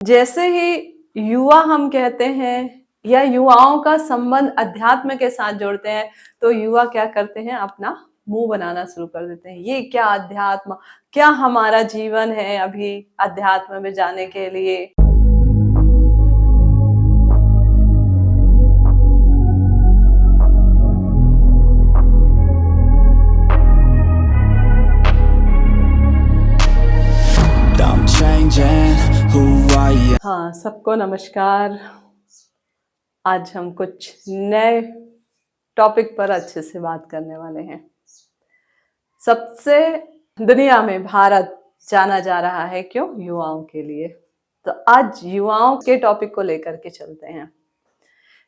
जैसे ही युवा हम कहते हैं या युवाओं का संबंध अध्यात्म के साथ जोड़ते हैं, तो युवा क्या करते हैं, अपना मुंह बनाना शुरू कर देते हैं। ये क्या अध्यात्म, क्या हमारा जीवन है अभी अध्यात्म में जाने के लिए। I'm changing who I am. हाँ, सबको नमस्कार। आज हम कुछ नए टॉपिक पर अच्छे से बात करने वाले हैं। सबसे दुनिया में भारत जाना जा रहा है, क्यों? युवाओं के लिए। तो आज युवाओं के टॉपिक को लेकर के चलते हैं।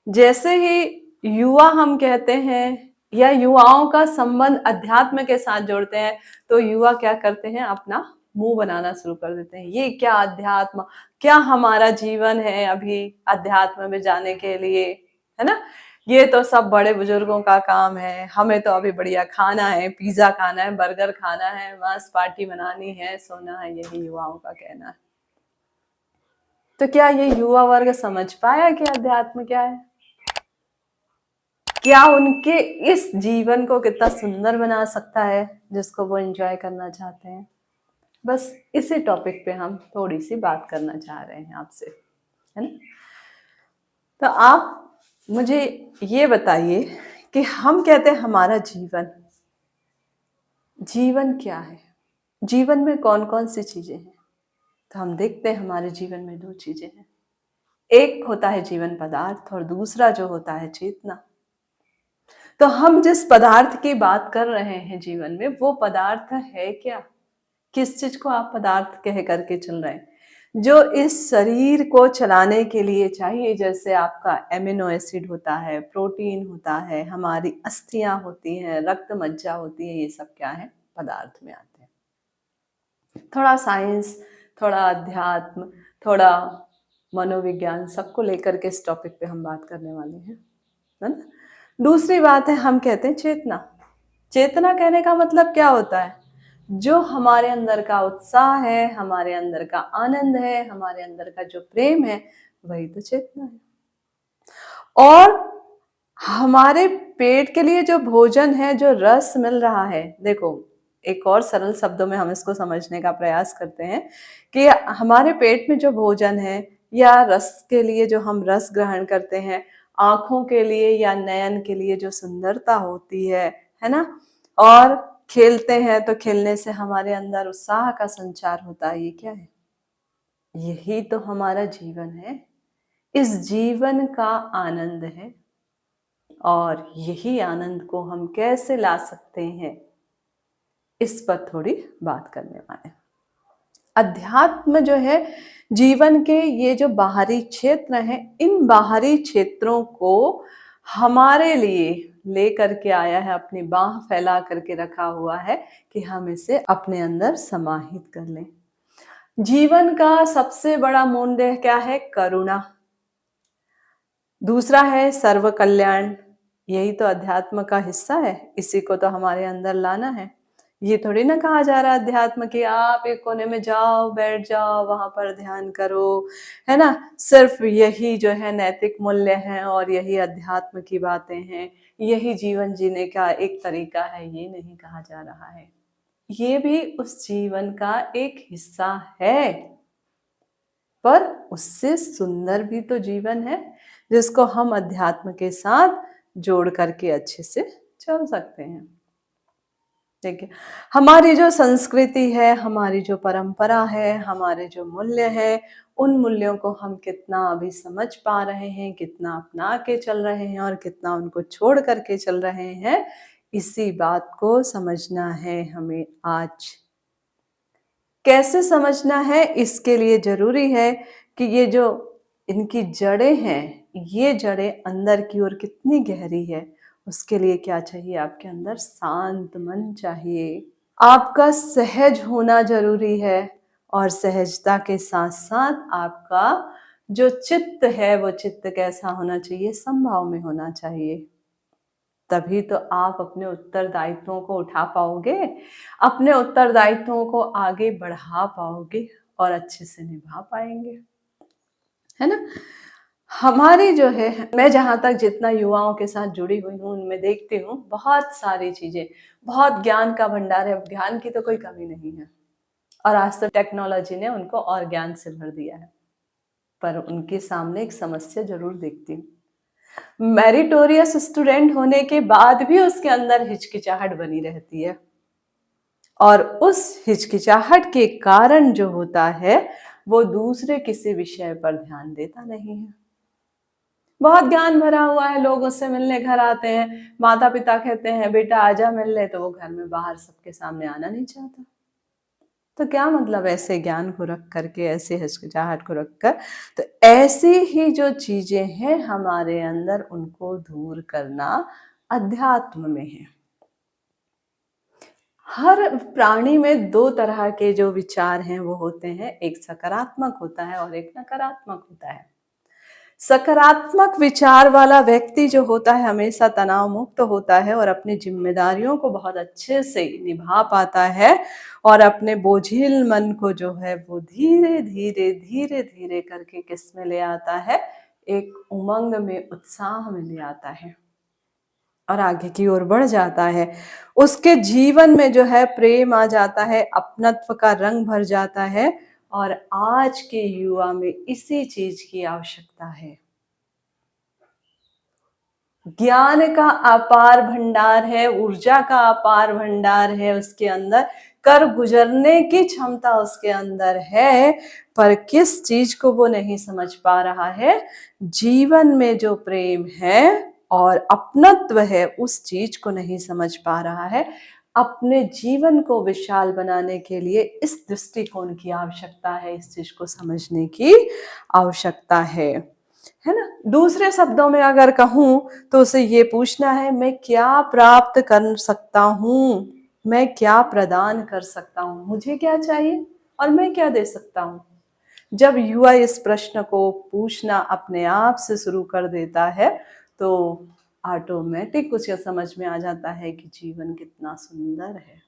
जैसे ही युवा हम कहते हैं या युवाओं का संबंध अध्यात्म के साथ जोड़ते हैं, तो युवा क्या करते हैं, अपना मुंह बनाना शुरू कर देते हैं। ये क्या अध्यात्म, क्या हमारा जीवन है अभी अध्यात्म में जाने के लिए, है ना? ये तो सब बड़े बुजुर्गों का काम है, हमें तो अभी बढ़िया खाना है, पिज्जा खाना है, बर्गर खाना है, मस्त पार्टी मनानी है, सोना है, यही युवाओं का कहना है। तो क्या ये युवा वर्ग समझ पाया कि अध्यात्म क्या है? क्या उनके इस जीवन को कितना सुंदर बना सकता है जिसको वो एंजॉय करना चाहते हैं? बस इसी टॉपिक पे हम थोड़ी सी बात करना चाह रहे हैं आपसे, है ना? तो आप मुझे ये बताइए कि हम कहते हैं हमारा जीवन, जीवन क्या है? जीवन में कौन कौन सी चीजें हैं? तो हम देखते हैं हमारे जीवन में दो चीजें हैं। एक होता है जीवन पदार्थ और दूसरा जो होता है चेतना। तो हम जिस पदार्थ की बात कर रहे हैं जीवन में, वो पदार्थ है क्या? किस चीज को आप पदार्थ कह करके चल रहे हैं? जो इस शरीर को चलाने के लिए चाहिए, जैसे आपका एमिनो एसिड होता है, प्रोटीन होता है, हमारी अस्थियां होती हैं, रक्त मज्जा होती है, ये सब क्या है? पदार्थ में आते हैं। थोड़ा साइंस, थोड़ा अध्यात्म, थोड़ा मनोविज्ञान, सबको लेकर के इस टॉपिक पे हम बात करने वाले हैं, है ना? दूसरी बात है, हम कहते हैं चेतना। चेतना कहने का मतलब क्या होता है? जो हमारे अंदर का उत्साह है, हमारे अंदर का आनंद है, हमारे अंदर का जो प्रेम है, वही तो चेतना है। और हमारे पेट के लिए जो भोजन है, जो रस मिल रहा है, देखो एक और सरल शब्दों में हम इसको समझने का प्रयास करते हैं कि हमारे पेट में जो भोजन है या रस के लिए जो हम रस ग्रहण करते हैं, आंखों के लिए या नयन के लिए जो सुंदरता होती है ना? और खेलते हैं तो खेलने से हमारे अंदर उत्साह का संचार होता है, ये क्या है? यही तो हमारा जीवन है। इस जीवन का आनंद है और यही आनंद को हम कैसे ला सकते हैं, इस पर थोड़ी बात करने वाले हैं। अध्यात्म जो है जीवन के ये जो बाहरी क्षेत्र हैं, इन बाहरी क्षेत्रों को हमारे लिए लेकर के आया है, अपनी बाह फैला करके रखा हुआ है कि हम इसे अपने अंदर समाहित कर लें। जीवन का सबसे बड़ा मूल्य क्या है? करुणा। दूसरा है सर्व कल्याण। यही तो अध्यात्म का हिस्सा है, इसी को तो हमारे अंदर लाना है। ये थोड़ी ना कहा जा रहा है अध्यात्म कि आप एक कोने में जाओ, बैठ जाओ, वहां पर ध्यान करो, है ना? सिर्फ यही जो है नैतिक मूल्य हैं और यही अध्यात्म की बातें हैं, यही जीवन जीने का एक तरीका है, ये नहीं कहा जा रहा है। ये भी उस जीवन का एक हिस्सा है, पर उससे सुंदर भी तो जीवन है जिसको हम अध्यात्म के साथ जोड़ करके अच्छे से चल सकते हैं। देखिए, हमारी जो संस्कृति है, हमारी जो परंपरा है, हमारे जो मूल्य है, उन मूल्यों को हम कितना अभी समझ पा रहे हैं, कितना अपना के चल रहे हैं और कितना उनको छोड़ करके चल रहे हैं, इसी बात को समझना है हमें आज। कैसे समझना है? इसके लिए जरूरी है कि ये जो इनकी जड़ें हैं, ये जड़ें अंदर की ओर कितनी गहरी है, उसके लिए क्या चाहिए? आपके अंदर शांत मन चाहिए, आपका सहज होना जरूरी है और सहजता के साथ साथ आपका जो चित्त है, वो चित्त कैसा होना चाहिए? समभाव में होना चाहिए। तभी तो आप अपने उत्तरदायित्वों को उठा पाओगे, अपने उत्तरदायित्वों को आगे बढ़ा पाओगे और अच्छे से निभा पाएंगे। है ना। हमारी जो है, मैं जहाँ तक जितना युवाओं के साथ जुड़ी हुई हूँ उनमें देखती हूँ बहुत सारी चीजें, बहुत ज्ञान का भंडार है, ज्ञान की तो कोई कमी नहीं है। और आज तो टेक्नोलॉजी ने उनको और ज्ञान से भर दिया है, पर उनके सामने एक समस्या जरूर देखती हूँ। मेरिटोरियस स्टूडेंट होने के बाद भी उसके अंदर हिचकिचाहट बनी रहती है, और उस हिचकिचाहट के कारण जो होता है वो दूसरे किसी विषय पर ध्यान देता नहीं है। बहुत ज्ञान भरा हुआ है, लोग उससे मिलने घर आते हैं, माता पिता कहते हैं बेटा आजा मिलने, तो वो घर में बाहर सबके सामने आना नहीं चाहता। तो क्या मतलब ऐसे ज्ञान को रख करके, ऐसे हिचकिचाहट को रखकर। तो ऐसी ही जो चीजें हैं हमारे अंदर, उनको दूर करना अध्यात्म में है। हर प्राणी में दो तरह के जो विचार हैं वो होते हैं, एक सकारात्मक होता है और एक नकारात्मक होता है। सकारात्मक विचार वाला व्यक्ति जो होता है हमेशा तनाव मुक्त होता है और अपनी जिम्मेदारियों को बहुत अच्छे से निभा पाता है, और अपने बोझिल मन को जो है वो धीरे धीरे धीरे धीरे करके किस में ले आता है, एक उमंग में, उत्साह में ले आता है और आगे की ओर बढ़ जाता है। उसके जीवन में जो है प्रेम आ जाता है, अपनत्व का रंग भर जाता है, और आज के युवा में इसी चीज की आवश्यकता है। ज्ञान का अपार भंडार है, ऊर्जा का अपार भंडार है उसके अंदर, कर गुजरने की क्षमता उसके अंदर है, पर किस चीज को वो नहीं समझ पा रहा है, जीवन में जो प्रेम है और अपनत्व है उस चीज को नहीं समझ पा रहा है। अपने जीवन को विशाल बनाने के लिए इस दृष्टिकोण की आवश्यकता है, इस चीज को समझने की आवश्यकता है ना। दूसरे शब्दों में अगर कहूं तो उसे ये पूछना है, मैं क्या प्राप्त कर सकता हूं, मैं क्या प्रदान कर सकता हूं, मुझे क्या चाहिए और मैं क्या दे सकता हूं। जब युवा इस प्रश्न को पूछना अपने आप से शुरू कर देता है तो ऑटोमेटिक उसे समझ में आ जाता है कि जीवन कितना सुंदर है।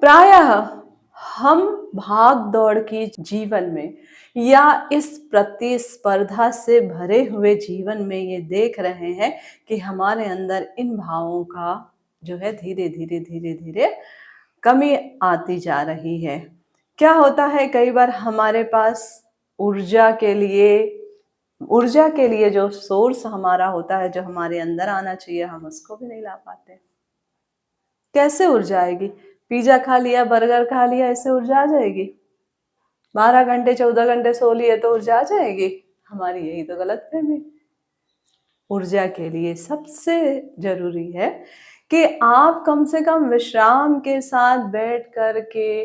प्रायः हम भाग दौड़ की जीवन में या इस प्रतिस्पर्धा से भरे हुए जीवन में ये देख रहे हैं कि हमारे अंदर इन भावों का जो है धीरे धीरे धीरे धीरे कमी आती जा रही है। क्या होता है, कई बार हमारे पास ऊर्जा के लिए जो सोर्स हमारा होता है, जो हमारे अंदर आना चाहिए, हम उसको भी नहीं ला पाते। कैसे ऊर्जा आएगी? पिज्जा खा लिया, बर्गर खा लिया, इससे ऊर्जा आ जाएगी? 12 घंटे 14 घंटे सो लिए तो ऊर्जा आ जाएगी? हमारी यही तो गलतफहमी। ऊर्जा के लिए सबसे जरूरी है कि आप कम से कम विश्राम के साथ बैठ करके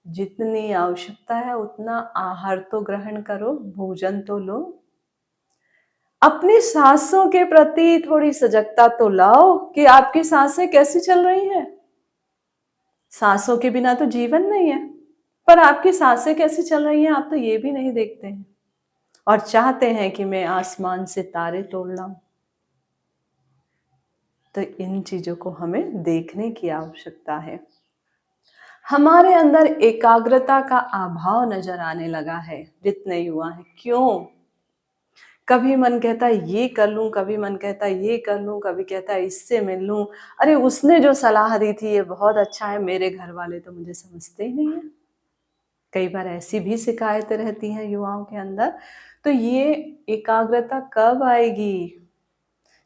जितनी आवश्यकता है उतना आहार तो ग्रहण करो, भोजन तो लो। अपनी सांसों के प्रति थोड़ी सजगता तो लाओ कि आपकी सांसें कैसी चल रही हैं। सांसों के बिना तो जीवन नहीं है, पर आपकी सांसें कैसी चल रही हैं आप तो ये भी नहीं देखते हैं, और चाहते हैं कि मैं आसमान से तारे तोड़ लाऊं। तो इन चीजों को हमें देखने की आवश्यकता है। हमारे अंदर एकाग्रता का अभाव नजर आने लगा है जितने युवा हैं। क्यों? कभी मन कहता है ये कर लूं, कभी मन कहता है ये कर लूं, कभी कहता है इससे मिल लूं, अरे उसने जो सलाह दी थी ये बहुत अच्छा है, मेरे घर वाले तो मुझे समझते ही नहीं है। कई बार ऐसी भी शिकायतें रहती हैं युवाओं के अंदर। तो ये एकाग्रता कब आएगी?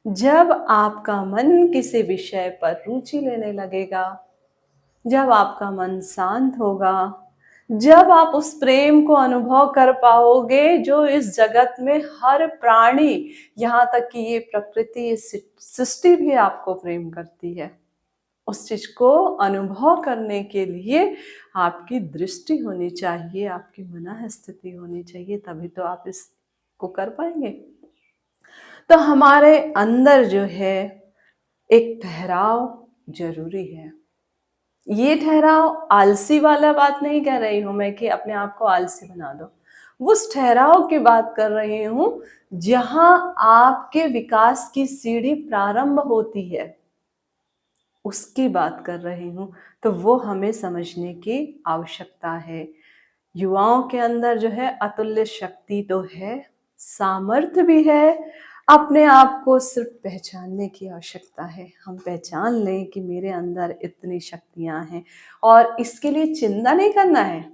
जब आपका मन किसी विषय पर रुचि लेने लगेगा, जब आपका मन शांत होगा, जब आप उस प्रेम को अनुभव कर पाओगे जो इस जगत में हर प्राणी, यहाँ तक कि ये प्रकृति, ये सृष्टि भी आपको प्रेम करती है। उस चीज को अनुभव करने के लिए आपकी दृष्टि होनी चाहिए, आपकी मन स्थिति होनी चाहिए, तभी तो आप इसको कर पाएंगे। तो हमारे अंदर जो है एक ठहराव जरूरी है। ये ठहराव आलसी वाला बात नहीं कह रही हूं मैं कि अपने आप को आलसी बना दो, उस ठहराव की बात कर रही हूं जहां आपके विकास की सीढ़ी प्रारंभ होती है, उसकी बात कर रही हूं। तो वो हमें समझने की आवश्यकता है। युवाओं के अंदर जो है अतुल्य शक्ति तो है, सामर्थ्य भी है। अपने आप को सिर्फ पहचानने की आवश्यकता है। हम पहचान लें कि मेरे अंदर इतनी शक्तियां हैं और इसके लिए चिंता नहीं करना है।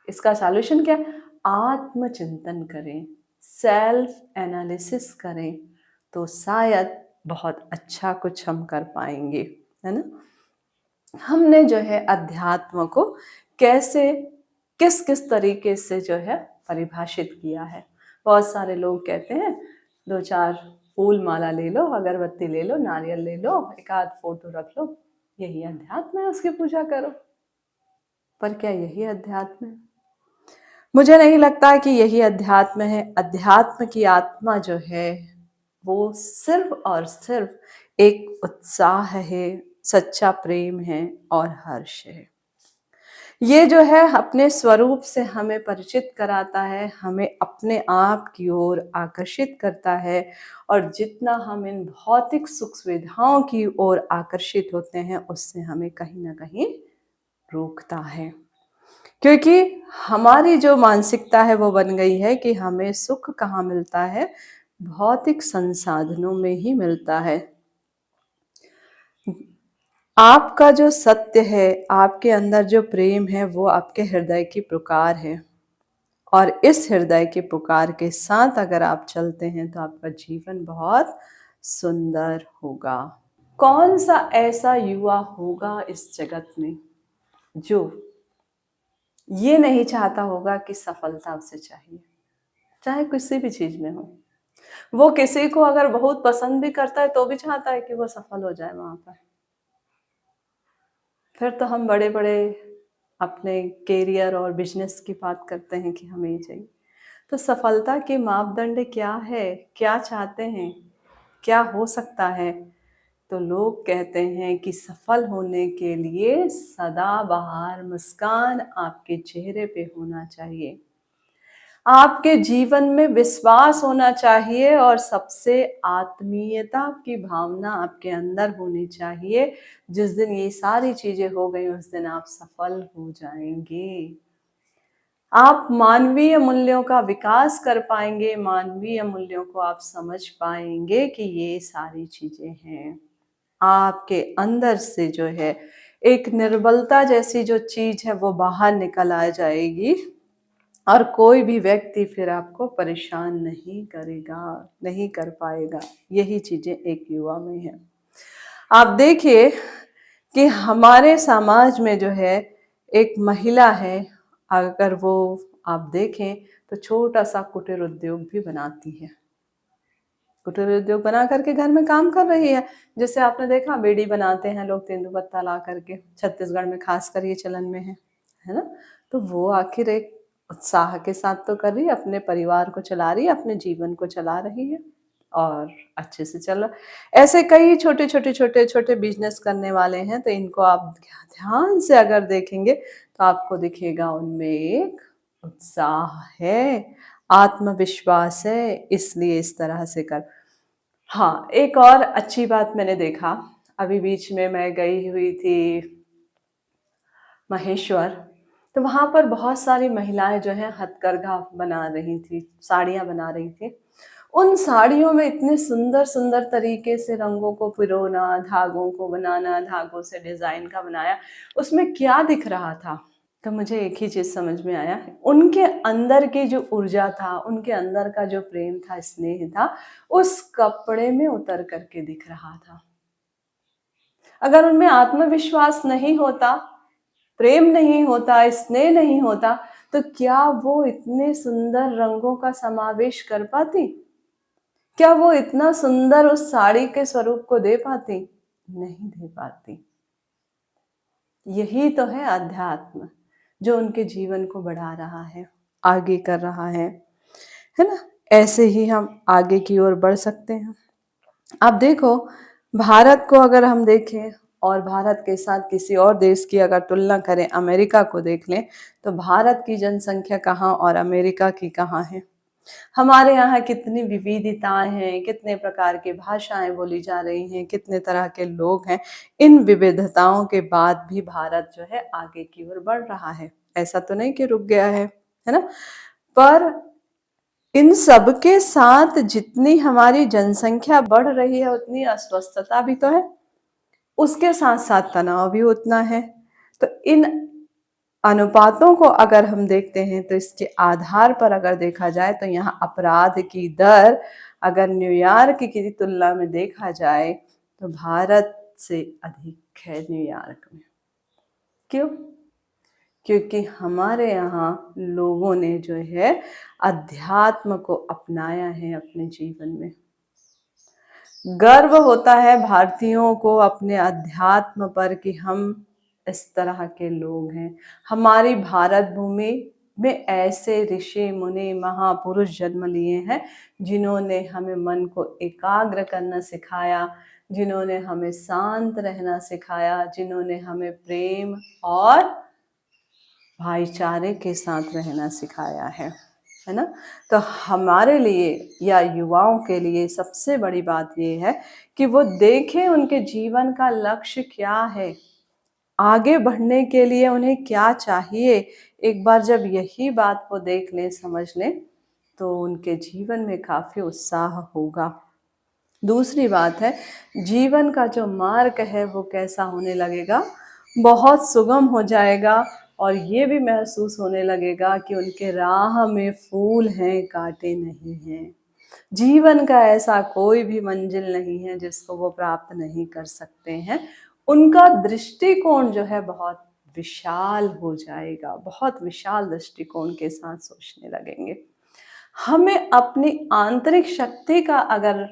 इसका सॉल्यूशन क्या है? आत्मचिंतन करें, सेल्फ एनालिसिस करें, तो शायद बहुत अच्छा कुछ हम कर पाएंगे, है ना। हमने जो है अध्यात्म को कैसे, किस किस तरीके से जो है परिभाषित किया है। बहुत सारे लोग कहते हैं 2-4 फूल माला ले लो, अगरबत्ती ले लो, नारियल ले लो, एक आध फोटो रख लो, यही अध्यात्म है, उसकी पूजा करो। पर क्या यही अध्यात्म है? मुझे नहीं लगता कि यही अध्यात्म है। अध्यात्म की आत्मा जो है वो सिर्फ और सिर्फ एक उत्साह है, सच्चा प्रेम है और हर्ष है। ये जो है अपने स्वरूप से हमें परिचित कराता है, हमें अपने आप की ओर आकर्षित करता है, और जितना हम इन भौतिक सुख सुविधाओं की ओर आकर्षित होते हैं उससे हमें कहीं ना कहीं रोकता है। क्योंकि हमारी जो मानसिकता है वो बन गई है कि हमें सुख कहाँ मिलता है? भौतिक संसाधनों में ही मिलता है। आपका जो सत्य है, आपके अंदर जो प्रेम है, वो आपके हृदय की पुकार है, और इस हृदय की पुकार के साथ अगर आप चलते हैं तो आपका जीवन बहुत सुंदर होगा। कौन सा ऐसा युवा होगा इस जगत में जो ये नहीं चाहता होगा कि सफलता उसे चाहिए, चाहे किसी भी चीज में हो। वो किसी को अगर बहुत पसंद भी करता है तो भी चाहता है कि वो सफल हो जाए वहां पर। फिर तो हम बड़े बड़े अपने कैरियर और बिजनेस की बात करते हैं कि हमें ये चाहिए। तो सफलता के मापदंड क्या है? क्या चाहते हैं? क्या हो सकता है? तो लोग कहते हैं कि सफल होने के लिए सदाबहार मुस्कान आपके चेहरे पे होना चाहिए, आपके जीवन में विश्वास होना चाहिए, और सबसे आत्मीयता की भावना आपके अंदर होनी चाहिए। जिस दिन ये सारी चीजें हो गई उस दिन आप सफल हो जाएंगे। आप मानवीय मूल्यों का विकास कर पाएंगे, मानवीय मूल्यों को आप समझ पाएंगे कि ये सारी चीजें हैं। आपके अंदर से जो है एक निर्बलता जैसी जो चीज है वो बाहर निकल आ जाएगी, और कोई भी व्यक्ति फिर आपको परेशान नहीं करेगा, नहीं कर पाएगा। यही चीजें एक युवा में है। आप देखिए कि हमारे समाज में जो है एक महिला है, अगर वो आप देखें तो छोटा सा कुटीर उद्योग भी बनाती है, कुटीर उद्योग बना करके घर में काम कर रही है। जैसे आपने देखा बेड़ी बनाते हैं लोग तेंदुपत्ता ला करके, छत्तीसगढ़ में खासकर ये चलन में है ना। तो वो आखिर एक उत्साह के साथ तो कर रही है, अपने परिवार को चला रही है, अपने जीवन को चला रही है और अच्छे से चल रहा। ऐसे कई छोटे छोटे छोटे छोटे बिजनेस करने वाले हैं, तो इनको आप ध्यान से अगर देखेंगे तो आपको दिखेगा उनमें एक उत्साह है, आत्मविश्वास है, इसलिए इस तरह से कर। हाँ, एक और अच्छी बात मैंने देखा, अभी बीच में मैं गई हुई थी महेश्वर, तो वहाँ पर बहुत सारी महिलाएं जो हैं हथकरघा बना रही थी, साड़ियाँ बना रही थी। उन साड़ियों में इतने सुंदर सुंदर तरीके से रंगों को पिरोना, धागों को बनाना, धागों से डिजाइन का बनाया, उसमें क्या दिख रहा था? तो मुझे एक ही चीज समझ में आया, उनके अंदर की जो ऊर्जा था, उनके अंदर का जो प्रेम था, स्नेह था, उस कपड़े में उतर करके दिख रहा था। अगर उनमें आत्मविश्वास नहीं होता, प्रेम नहीं होता, स्नेह नहीं होता, तो क्या वो इतने सुंदर रंगों का समावेश कर पाती? क्या वो इतना सुंदर उस साड़ी के स्वरूप को दे पाती? नहीं दे पाती। यही तो है अध्यात्म, जो उनके जीवन को बढ़ा रहा है, आगे कर रहा है ना। ऐसे ही हम आगे की ओर बढ़ सकते हैं। आप देखो, भारत को अगर हम देखें और भारत के साथ किसी और देश की अगर तुलना करें, अमेरिका को देख लें, तो भारत की जनसंख्या कहाँ और अमेरिका की कहाँ है। हमारे यहाँ कितनी विविधताएं हैं, कितने प्रकार की भाषाएं बोली जा रही हैं, कितने तरह के लोग हैं। इन विविधताओं के बाद भी भारत जो है आगे की ओर बढ़ रहा है। ऐसा तो नहीं कि रुक गया है ना। पर इन सब के साथ जितनी हमारी जनसंख्या बढ़ रही है उतनी अस्वस्थता भी तो है, उसके साथ साथ तनाव भी उतना है। तो इन अनुपातों को अगर हम देखते हैं तो इसके आधार पर अगर देखा जाए तो यहाँ अपराध की दर अगर न्यूयॉर्क की तुलना में देखा जाए तो भारत से अधिक है न्यूयॉर्क में। क्यों? क्योंकि हमारे यहाँ लोगों ने जो है अध्यात्म को अपनाया है अपने जीवन में। गर्व होता है भारतीयों को अपने अध्यात्म पर कि हम इस तरह के लोग हैं। हमारी भारत भूमि में ऐसे ऋषि मुनि महापुरुष जन्म लिए हैं जिन्होंने हमें मन को एकाग्र करना सिखाया, जिन्होंने हमें शांत रहना सिखाया, जिन्होंने हमें प्रेम और भाईचारे के साथ रहना सिखाया है ना। तो हमारे लिए या युवाओं के लिए सबसे बड़ी बात ये है कि वो देखें उनके जीवन का लक्ष्य क्या है, आगे बढ़ने के लिए उन्हें क्या चाहिए। एक बार जब यही बात वो देख लें, समझ लें, तो उनके जीवन में काफ़ी उत्साह होगा। दूसरी बात है, जीवन का जो मार्ग है वो कैसा होने लगेगा, बहुत सुगम हो जाएगा और ये भी महसूस होने लगेगा कि उनके राह में फूल हैं, कांटे नहीं हैं। जीवन का ऐसा कोई भी मंजिल नहीं है जिसको वो प्राप्त नहीं कर सकते हैं। उनका दृष्टिकोण जो है बहुत विशाल हो जाएगा, बहुत विशाल दृष्टिकोण के साथ सोचने लगेंगे। हमें अपनी आंतरिक शक्ति का अगर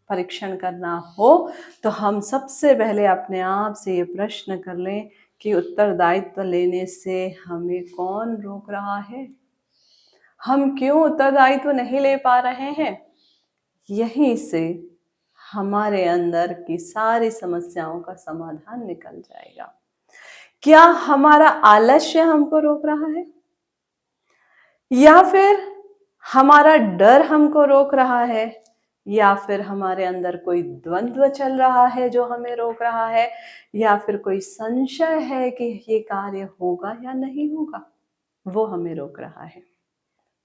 परीक्षण करना हो तो हम सबसे पहले अपने आप से ये प्रश्न कर लें कि उत्तरदायित्व लेने से हमें कौन रोक रहा है, हम क्यों उत्तरदायित्व नहीं ले पा रहे हैं। यहीं से हमारे अंदर की सारी समस्याओं का समाधान निकल जाएगा। क्या हमारा आलस्य हमको रोक रहा है, या फिर हमारा डर हमको रोक रहा है, या फिर हमारे अंदर कोई द्वंद्व चल रहा है जो हमें रोक रहा है, या फिर कोई संशय है कि ये कार्य होगा या नहीं होगा, वो हमें रोक रहा है।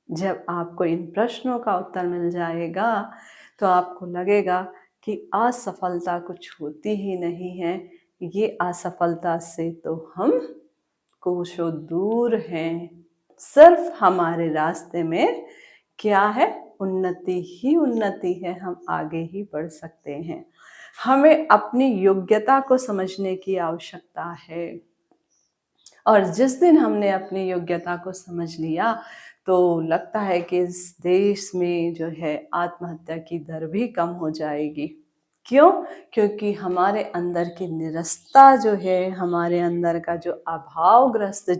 जब आपको इन प्रश्नों का उत्तर मिल जाएगा तो आपको लगेगा कि असफलता कुछ होती ही नहीं है, ये असफलता से तो हम कोसों दूर हैं। सिर्फ हमारे रास्ते में क्या है, उन्नति ही उन्नति है, हम आगे ही बढ़ सकते हैं। हमें अपनी योग्यता को समझने की आवश्यकता है और जिस दिन हमने अपनी योग्यता को समझ लिया तो लगता है कि इस देश में जो है आत्महत्या की दर भी कम हो जाएगी। क्यों? क्योंकि हमारे अंदर की निरस्ता जो है, हमारे अंदर का जो अभावग्रस्त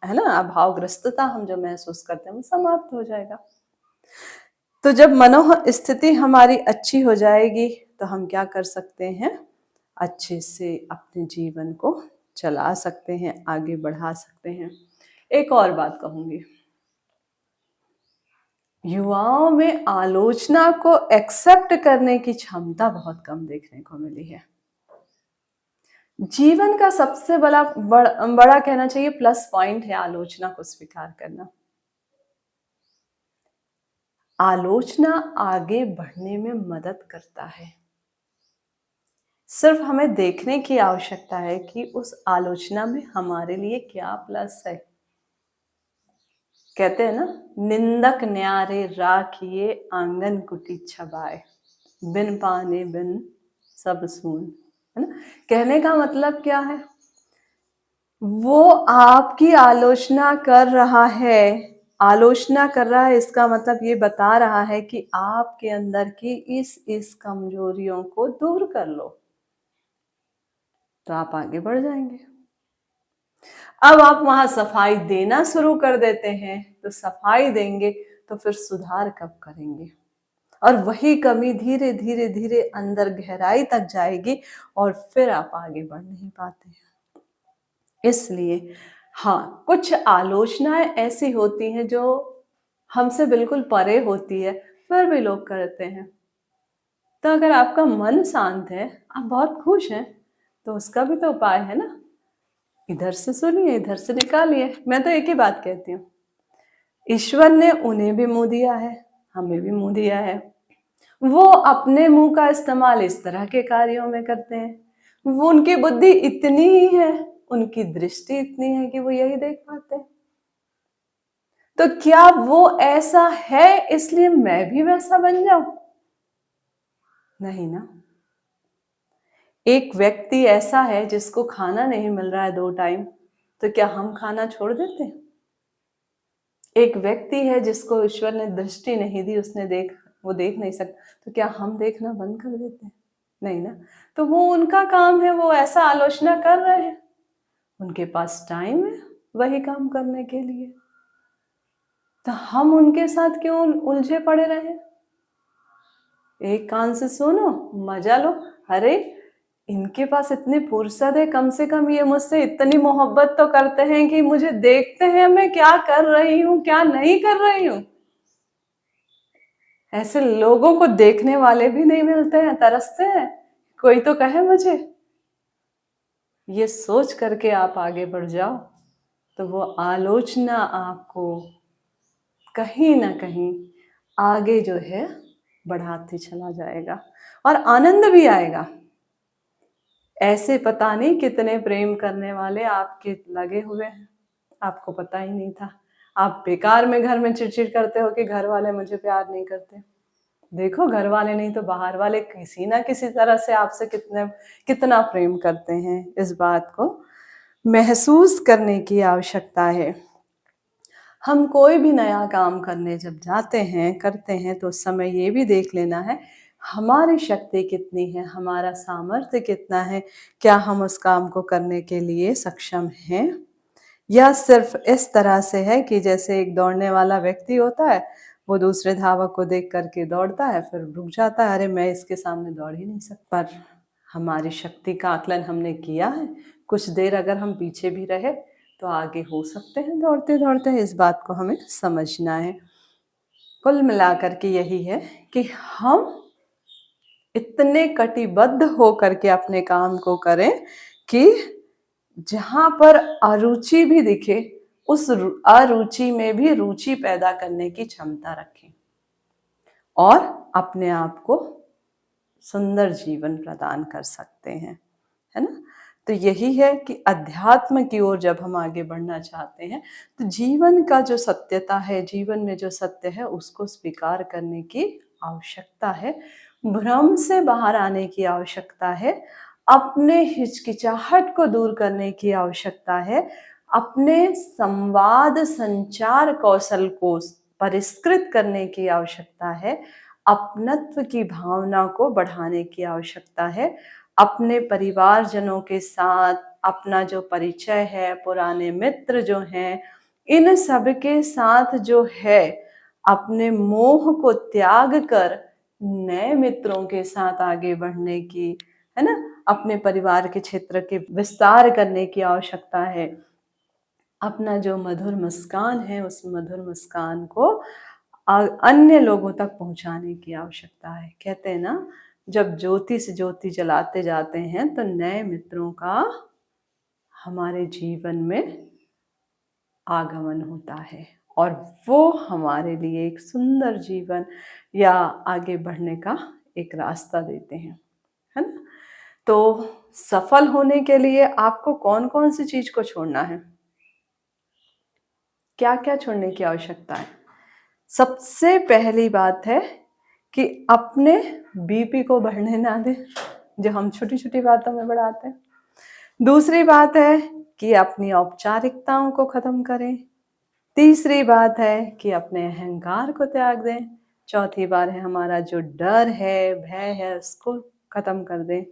है ना, अभावग्रस्तता हम जो महसूस करते हैं वो समाप्त हो जाएगा। तो जब मनोह स्थिति हमारी अच्छी हो जाएगी तो हम क्या कर सकते हैं, अच्छे से अपने जीवन को चला सकते हैं, आगे बढ़ा सकते हैं। एक और बात कहूंगी, युवाओं में आलोचना को एक्सेप्ट करने की क्षमता बहुत कम देखने को मिली है। जीवन का सबसे बड़ा कहना चाहिए प्लस पॉइंट है आलोचना को स्वीकार करना। आलोचना आगे बढ़ने में मदद करता है। सिर्फ हमें देखने की आवश्यकता है कि उस आलोचना में हमारे लिए क्या प्लस है। कहते हैं ना, निंदक न्यारे राखिए आंगन कुटी छबाए, बिन पाने बिन सब सून, है ना। कहने का मतलब क्या है, वो आपकी आलोचना कर रहा है, आलोचना कर रहा है इसका मतलब ये बता रहा है कि आपके अंदर की इस कमजोरियों को दूर कर लो, तो आप आगे बढ़ जाएंगे। अब आप वहां सफाई देना शुरू कर देते हैं, तो सफाई देंगे तो फिर सुधार कब करेंगे, और वही कमी धीरे धीरे धीरे अंदर गहराई तक जाएगी और फिर आप आगे बढ़ नहीं पाते हैं। इसलिए हाँ, कुछ आलोचनाएं ऐसी होती हैं जो हमसे बिल्कुल परे होती है, फिर भी लोग करते हैं। तो अगर आपका मन शांत है, आप बहुत खुश हैं, तो उसका भी तो उपाय है ना। इधर से सुनिए, इधर से निकालिए। मैं तो एक ही बात कहती हूँ, ईश्वर ने उन्हें भी मुंह दिया है, हमें भी मुंह दिया है। वो अपने मुंह का इस्तेमाल इस तरह के कार्यों में करते हैं। वो उनकी बुद्धि इतनी ही है, उनकी दृष्टि इतनी है कि वो यही देख पाते हैं। तो क्या वो ऐसा है इसलिए मैं भी वैसा बन जाऊं? नहीं ना। एक व्यक्ति ऐसा है जिसको खाना नहीं मिल रहा है 2 टाइम, तो क्या हम खाना छोड़ देते हैं? एक व्यक्ति है जिसको ईश्वर ने दृष्टि नहीं दी, वो देख नहीं सकता, तो क्या हम देखना बंद कर देते हैं? नहीं ना। तो वो उनका काम है, वो ऐसा आलोचना कर रहे हैं, उनके पास टाइम है वही काम करने के लिए, तो हम उनके साथ क्यों उलझे पड़े रहे? एक कान से सुनो, मजा लो। अरे इनके पास इतनी फुर्सत है, कम से कम ये मुझसे इतनी मोहब्बत तो करते हैं कि मुझे देखते हैं मैं क्या कर रही हूँ, क्या नहीं कर रही हूँ। ऐसे लोगों को देखने वाले भी नहीं मिलते हैं, तरसते हैं, कोई तो कहे मुझे। ये सोच करके आप आगे बढ़ जाओ तो वो आलोचना आपको कहीं ना कहीं आगे जो है बढ़ाते चला जाएगा और आनंद भी आएगा। ऐसे पता नहीं कितने प्रेम करने वाले आपके लगे हुए हैं, आपको पता ही नहीं था। आप बेकार में घर में चिड़चिड़ करते हो कि घर वाले मुझे प्यार नहीं करते। देखो, घर वाले नहीं तो बाहर वाले किसी ना किसी तरह से आपसे कितना प्रेम करते हैं। इस बात को महसूस करने की आवश्यकता है। हम कोई भी नया काम करने जब जाते हैं, करते हैं, तो उस समय ये भी देख लेना है हमारी शक्ति कितनी है, हमारा सामर्थ्य कितना है, क्या हम उस काम को करने के लिए सक्षम हैं, या सिर्फ इस तरह से है कि जैसे एक दौड़ने वाला व्यक्ति होता है, वो दूसरे धावक को देख करके दौड़ता है, फिर रुक जाता है, अरे मैं इसके सामने दौड़ ही नहीं सकता। पर हमारी शक्ति का आकलन हमने किया है, कुछ देर अगर हम पीछे भी रहे तो आगे हो सकते हैं दौड़ते दौड़ते। इस बात को हमें समझना है। कुल मिलाकर के यही है कि हम इतने कटिबद्ध होकर के अपने काम को करें कि जहां पर अरुचि भी दिखे, उस अरुचि में भी रुचि पैदा करने की क्षमता रखें और अपने आप को सुंदर जीवन प्रदान कर सकते हैं, है ना। तो यही है कि अध्यात्म की ओर जब हम आगे बढ़ना चाहते हैं तो जीवन का जो सत्यता है, जीवन में जो सत्य है, उसको स्वीकार करने की आवश्यकता है। भ्रम से बाहर आने की आवश्यकता है, अपने हिचकिचाहट को दूर करने की आवश्यकता है, अपने संवाद संचार कौशल को परिष्कृत करने की आवश्यकता है, अपनत्व की भावना को बढ़ाने की आवश्यकता है, अपने परिवारजनों के साथ अपना जो परिचय है, पुराने मित्र जो हैं, इन सब के साथ जो है अपने मोह को त्याग कर नए मित्रों के साथ आगे बढ़ने की, है ना, अपने परिवार के क्षेत्र के विस्तार करने की आवश्यकता है। अपना जो मधुर मुस्कान है, उस मधुर मुस्कान को अन्य लोगों तक पहुंचाने की आवश्यकता है। कहते हैं ना, जब ज्योति से ज्योति जलाते जाते हैं तो नए मित्रों का हमारे जीवन में आगमन होता है और वो हमारे लिए एक सुंदर जीवन या आगे बढ़ने का एक रास्ता देते हैं, है ना। तो सफल होने के लिए आपको कौन कौन सी चीज को छोड़ना है, क्या क्या छोड़ने की आवश्यकता है? सबसे पहली बात है कि अपने बीपी को बढ़ने ना दें, जो हम छोटी छोटी बातों में बढ़ाते हैं। दूसरी बात है कि अपनी औपचारिकताओं को खत्म करें। तीसरी बात है कि अपने अहंकार को त्याग दें। चौथी बात है हमारा जो डर है, भय है, उसको खत्म कर दें।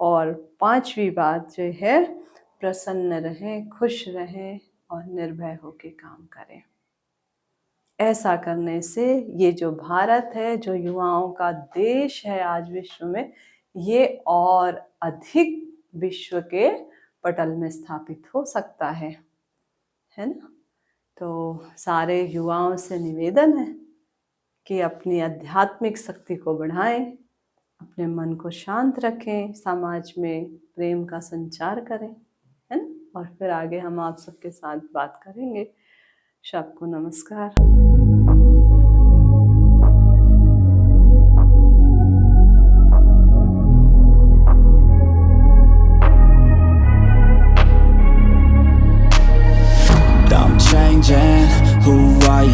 और पांचवी बात जो है, प्रसन्न रहें, खुश रहें और निर्भय होकर काम करें। ऐसा करने से ये जो भारत है, जो युवाओं का देश है आज विश्व में, ये और अधिक विश्व के पटल में स्थापित हो सकता है ना। तो सारे युवाओं से निवेदन है कि अपनी आध्यात्मिक शक्ति को बढ़ाएं, अपने मन को शांत रखें, समाज में प्रेम का संचार करें, है ना। और फिर आगे हम आप सबके साथ बात करेंगे। सबको नमस्कार। I'm changing who I am.